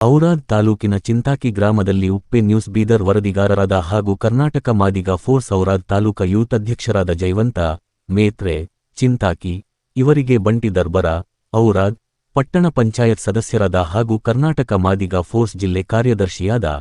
ಔರಾದ್ ತಾಲೂಕಿನ ಚಿಂತಾಕಿ ಗ್ರಾಮದಲ್ಲಿ ಉಪ್ಪೆ ನ್ಯೂಸ್ ಬೀದರ್ ವರದಿಗಾರರಾದ ಹಾಗೂ ಕರ್ನಾಟಕ ಮಾದಿಗ ಫೋರ್ಸ್ ಔರಾದ್ ತಾಲೂಕಾ ಯೂತ್ ಅಧ್ಯಕ್ಷರಾದ ಜೈವಂತ ಮೇತ್ರೆ ಚಿಂತಾಕಿ ಇವರಿಗೆ ಬಂಟಿ ದರ್ಬರ ಔರಾದ್ ಪಟ್ಟಣ ಪಂಚಾಯತ್ ಸದಸ್ಯರಾದ ಹಾಗೂ ಕರ್ನಾಟಕ ಮಾದಿಗ ಫೋರ್ಸ್ ಜಿಲ್ಲೆ ಕಾರ್ಯದರ್ಶಿಯಾದ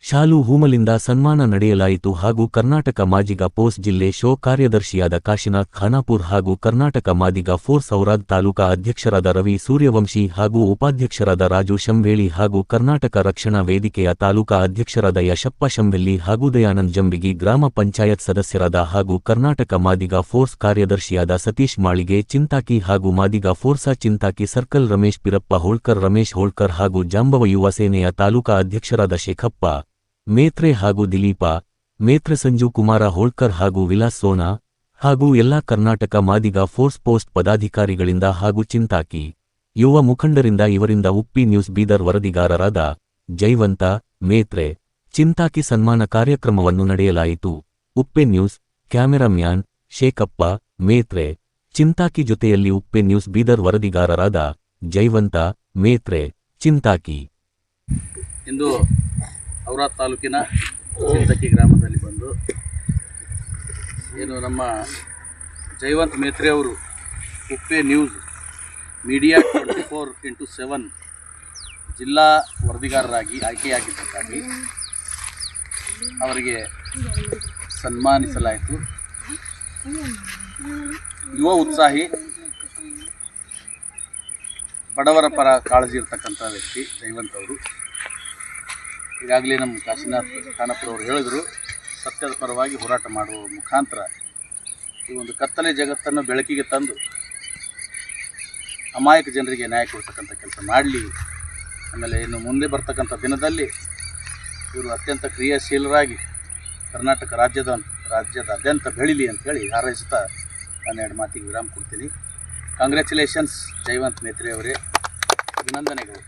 ಶಾಲು ಹೂಮಲಿಂದ ಸನ್ಮಾನ ನಡೆಯಲಾಯಿತು ಹಾಗೂ ಕರ್ನಾಟಕ ಮಾದಿಗ ಫೋರ್ಸ್ ಜಿಲ್ಲೆ ಶೋ ಕಾರ್ಯದರ್ಶಿಯಾದ ಕಾಶಿನಾಥ್ ಖಾನಾಪುರ್ ಹಾಗೂ ಕರ್ನಾಟಕ ಮಾದಿಗ ಫೋರ್ಸ್ ಔರಾದ್ ತಾಲೂಕಾ ಅಧ್ಯಕ್ಷರಾದ ರವಿ ಸೂರ್ಯವಂಶಿ ಹಾಗೂ ಉಪಾಧ್ಯಕ್ಷರಾದ ರಾಜು ಶಂವೇಳಿ ಹಾಗೂ ಕರ್ನಾಟಕ ರಕ್ಷಣಾ ವೇದಿಕೆಯ ತಾಲೂಕಾ ಅಧ್ಯಕ್ಷರಾದ ಯಶಪ್ಪ ಶಂವೆಲ್ಲಿ ಹಾಗೂ ದಯಾನಂದ್ ಜಂಬಿಗಿ ಗ್ರಾಮ ಪಂಚಾಯತ್ ಸದಸ್ಯರಾದ ಹಾಗೂ ಕರ್ನಾಟಕ ಮಾದಿಗ ಫೋರ್ಸ್ ಕಾರ್ಯದರ್ಶಿಯಾದ ಸತೀಶ್ ಮಾಳಿಗೆ ಚಿಂತಾಕಿ ಹಾಗೂ ಮಾದಿಗ ಫೋರ್ಸ ಚಿಂತಾಕಿ ಸರ್ಕಲ್ ರಮೇಶ್ ಪಿರಪ್ಪ ಹೋಳ್ಕರ್ ರಮೇಶ್ ಹೋಳ್ಕರ್ ಹಾಗೂ ಜಾಂಬವ ಯುವ ಸೇನೆಯ ತಾಲೂಕಾ ಅಧ್ಯಕ್ಷರಾದ ಶೇಖಪ್ಪ ಮೇತ್ರೆ ಹಾಗೂ ದಿಲೀಪ ಮೇತ್ರೆ ಸಂಜು ಕುಮಾರ ಹೋಳ್ಕರ್ ಹಾಗೂ ವಿಲಾಸ್ ಸೋನಾ ಹಾಗೂ ಎಲ್ಲಾ ಕರ್ನಾಟಕ ಮಾದಿಗ ಫೋರ್ಸ್ ಪೋಸ್ಟ್ ಪದಾಧಿಕಾರಿಗಳಿಂದ ಹಾಗೂ ಚಿಂತಾಕಿ ಯುವ ಮುಖಂಡರಿಂದ ಇವರಿಂದ ಉಪ್ಪಿ ನ್ಯೂಸ್ ಬೀದರ್ ವರದಿಗಾರರಾದ ಜೈವಂತ ಮೇತ್ರೆ ಚಿಂತಾಕಿ ಸನ್ಮಾನ ಕಾರ್ಯಕ್ರಮವನ್ನು ನಡೆಯಲಾಯಿತು. ಉಪ್ಪೆ ನ್ಯೂಸ್ ಕ್ಯಾಮೆರಾಮ್ಯಾನ್ ಶೇಖಪ್ಪ ಮೇತ್ರೆ ಚಿಂತಾಕಿ ಜೊತೆಯಲ್ಲಿ ಉಪ್ಪೆ ನ್ಯೂಸ್ ಬೀದರ್ ವರದಿಗಾರರಾದ ಜೈವಂತ ಮೇತ್ರೆ ಚಿಂತಾಕಿ. ಇಂದು ಔರಾದ್ ತಾಲೂಕಿನ ಚಿಂತಕಿ ಗ್ರಾಮದಲ್ಲಿ ಬಂದು ಏನು ನಮ್ಮ ಜೈವಂತ್ ಮೇತ್ರೆ ಅವರು ಉಪ್ಪೆ ನ್ಯೂಸ್ ಮೀಡಿಯಾ 24x7 ಜಿಲ್ಲಾ ವರದಿಗಾರರಾಗಿ ಆಯ್ಕೆಯಾಗಿದ್ದಕ್ಕಾಗಿ ಅವರಿಗೆ ಸನ್ಮಾನಿಸಲಾಯಿತು. ಯುವ ಉತ್ಸಾಹಿ ಬಡವರ ಪರ ಕಾಳಜಿ ಇರ್ತಕ್ಕಂಥ ವ್ಯಕ್ತಿ ಜೈವಂತ್ ಅವರು. ಈಗಾಗಲೇ ನಮ್ಮ ಕಾಶಿನಾಥ್ ಖಾನಾಪುರ ಅವರು ಹೇಳಿದರು, ಸತ್ಯದ ಪರವಾಗಿ ಹೋರಾಟ ಮಾಡುವ ಮುಖಾಂತರ ಈ ಒಂದು ಕತ್ತಲೆ ಜಗತ್ತನ್ನು ಬೆಳಕಿಗೆ ತಂದು ಅಮಾಯಕ ಜನರಿಗೆ ನ್ಯಾಯ ಕೊಡ್ತಕ್ಕಂಥ ಕೆಲಸ ಮಾಡಲಿ. ಆಮೇಲೆ ಇನ್ನು ಮುಂದೆ ಬರ್ತಕ್ಕಂಥ ದಿನದಲ್ಲಿ ಇವರು ಅತ್ಯಂತ ಕ್ರಿಯಾಶೀಲರಾಗಿ ಕರ್ನಾಟಕ ರಾಜ್ಯದಾದ್ಯಂತ ಬೆಳೀಲಿ ಅಂಥೇಳಿ ಹಾರೈಸುತ್ತಾ ನಾನು ಎರಡು ಮಾತಿಗೆ ವಿರಾಮ ಕೊಡ್ತೀನಿ. ಕಾಂಗ್ರ್ಯಾಚುಲೇಷನ್ಸ್ ಜೈವಂತ್ ಮೇತ್ರೆ ಅವರೇ, ಅಭಿನಂದನೆಗಳು.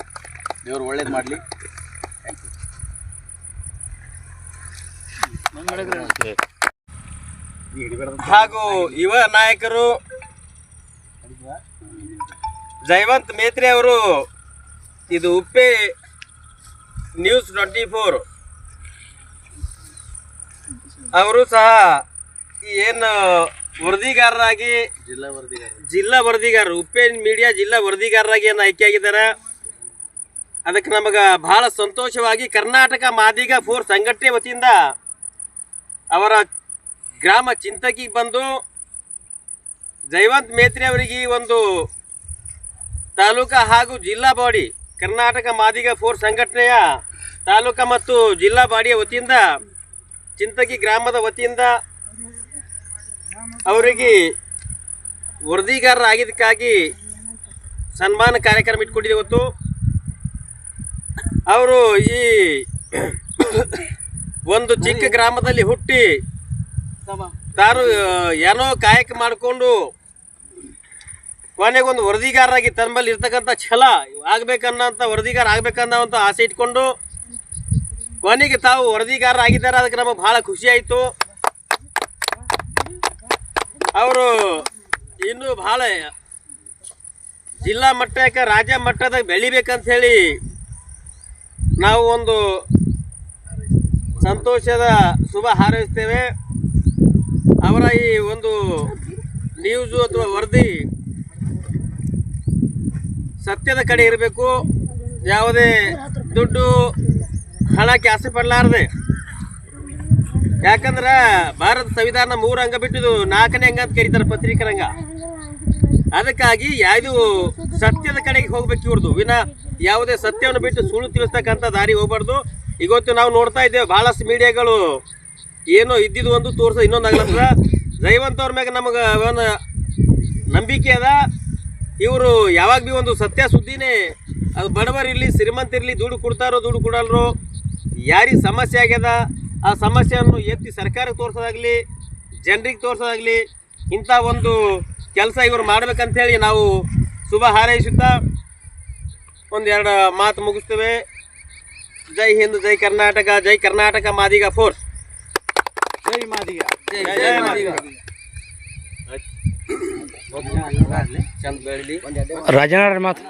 ದೇವರು ಒಳ್ಳೇದು ಮಾಡಲಿ. Thank you. ಹಾಗೂ ಯುವ ನಾಯಕರು ಜೈವಂತ್ ಮೇತ್ರೆ ಅವರು ಇದು ಉಪ್ಪೆ ನ್ಯೂಸ್ 24 ಅವರು ಸಹ ಏನು ವರದಿಗಾರರಾಗಿ ಜಿಲ್ಲಾ ವರದಿಗಾರರು ಉಪ್ಪೆ ಮೀಡಿಯಾ ಜಿಲ್ಲಾ ವರದಿಗಾರರಾಗಿ ಏನು ಆಯ್ಕೆಯಾಗಿದ್ದಾರೆ. ಅದಕ್ಕೆ ನಮಗೆ ಬಹಳ ಸಂತೋಷವಾಗಿ ಕರ್ನಾಟಕ ಮಾದಿಗ ಫೋರ್ಸ್ ಸಂಘಟನೆ ವತಿಯಿಂದ ಅವರ ಗ್ರಾಮ ಚಿಂತಕಿಗೆ ಬಂದು ಜೈವಂತ್ ಮೇತ್ರೆ ಅವರಿಗೆ ಒಂದು ತಾಲೂಕಾ ಹಾಗೂ ಜಿಲ್ಲಾ ಬಾಡಿ ಕರ್ನಾಟಕ ಮಾದಿಗ ಫೋರ್ಸ್ ಸಂಘಟನೆಯ ತಾಲೂಕಾ ಮತ್ತು ಜಿಲ್ಲಾ ಬಾಡಿಯ ವತಿಯಿಂದ ಚಿಂತಕಿ ಗ್ರಾಮದ ವತಿಯಿಂದ ಅವರಿಗೆ ವರದಿಗಾರರಾಗಿದ್ದಕ್ಕಾಗಿ ಸನ್ಮಾನ ಕಾರ್ಯಕ್ರಮ ಇಟ್ಕೊಂಡಿದೆ. ಇವತ್ತು ಅವರು ಈ ಒಂದು ಚಿಕ್ಕ ಗ್ರಾಮದಲ್ಲಿ ಹುಟ್ಟಿ ತಾನು ಏನೋ ಕಾಯಕ ಮಾಡಿಕೊಂಡು ಕೊನೆಗೊಂದು ವರದಿಗಾರರಾಗಿ ತನ್ನಲ್ಲಿ ಇರ್ತಕ್ಕಂಥ ಛಲ ಆಗ್ಬೇಕನ್ನೋಂಥ ವರದಿಗಾರ ಆಗ್ಬೇಕನ್ನೋಂಥ ಆಸೆ ಇಟ್ಕೊಂಡು ಕೊನೆಗೆ ತಾವು ವರದಿಗಾರ ಆಗಿದ್ದಾರೆ. ಅದಕ್ಕೆ ನಮಗೆ ಭಾಳ ಖುಷಿ ಆಯಿತು. ಅವರು ಇನ್ನೂ ಭಾಳ ಜಿಲ್ಲಾ ಮಟ್ಟಕ್ಕೆ ರಾಜ್ಯ ಮಟ್ಟದಾಗ ಬೆಳಿಬೇಕಂತ ಹೇಳಿ ನಾವು ಒಂದು ಸಂತೋಷದ ಶುಭ ಹಾರೈಸ್ತೇವೆ. ಅವರ ಈ ಒಂದು ನ್ಯೂಸು ಅಥವಾ ವರದಿ ಸತ್ಯದ ಕಡೆ ಇರಬೇಕು. ಯಾವುದೇ ದುಡ್ಡು ಹಣಕ್ಕೆ ಆಸೆ ಪಡಲಾರದೆ. ಯಾಕಂದ್ರೆ ಭಾರತ ಸಂವಿಧಾನ 3 ಅಂಗ ಬಿಟ್ಟಿದ್ದು 4ನೇ ಅಂಗ ಅಂತ ಕರೀತಾರೆ, ಪತ್ರಿಕರಂಗ. ಅದಕ್ಕಾಗಿ ಯಾವುದು ಸತ್ಯದ ಕಡೆಗೆ ಹೋಗ್ಬೇಕು ಇವ್ರದ್ದು, ವಿನ ಯಾವುದೇ ಸತ್ಯವನ್ನು ಬಿಟ್ಟು ಸುಳ್ಳು ತಿಳಿಸ್ತಕ್ಕಂಥ ದಾರಿ ಹೋಗ್ಬಾರ್ದು. ಇವತ್ತು ನಾವು ನೋಡ್ತಾ ಇದ್ದೇವೆ ಭಾಳಷ್ಟು ಮೀಡಿಯಾಗಳು ಏನೋ ಇದ್ದಿದ್ದು ಒಂದು ತೋರಿಸೋ ಇನ್ನೊಂದು ಆಗ್ಲತ್ತದ. ಜೈವಂತ್ ಅವ್ರ ಮ್ಯಾಗ ನಮಗೆ ಒಂದು ನಂಬಿಕೆ ಅದ. ಇವರು ಯಾವಾಗ ಭೀ ಒಂದು ಸತ್ಯ ಸುದ್ದಿನೇ, ಅದು ಬಡವರಿರಲಿ ಶ್ರೀಮಂತರಿರಲಿ, ದುಡ್ಡು ಕೊಡ್ತಾರೋ ದುಡ್ಡು ಕೊಡಲ್ರೋ, ಯಾರಿಗೆ ಸಮಸ್ಯೆ ಆಗ್ಯದ ಆ ಸಮಸ್ಯೆಯನ್ನು ಎತ್ತಿ ಸರ್ಕಾರಕ್ಕೆ ತೋರಿಸೋದಾಗಲಿ ಜನರಿಗೆ ತೋರಿಸೋದಾಗಲಿ ಇಂಥ ಒಂದು ಕೆಲಸ ಇವರು ಮಾಡ್ಬೇಕಂತೇಳಿ ನಾವು ಶುಭ ಹಾರೈಸುತ್ತಾ ಒಂದೆರಡು ಮಾತು ಮುಗಿಸ್ತೇವೆ. ಜೈ ಹಿಂದ್, ಜೈ ಕರ್ನಾಟಕ ಮಾದಿಗ ಫೋರ್ಸ್. ಜೈ ಮಾದಿಗ, ಜೈ ಮಾದಿಗ. ಚಂದ ಬೆಳಲಿ. ರಾಜನಾರ ಮಾತು.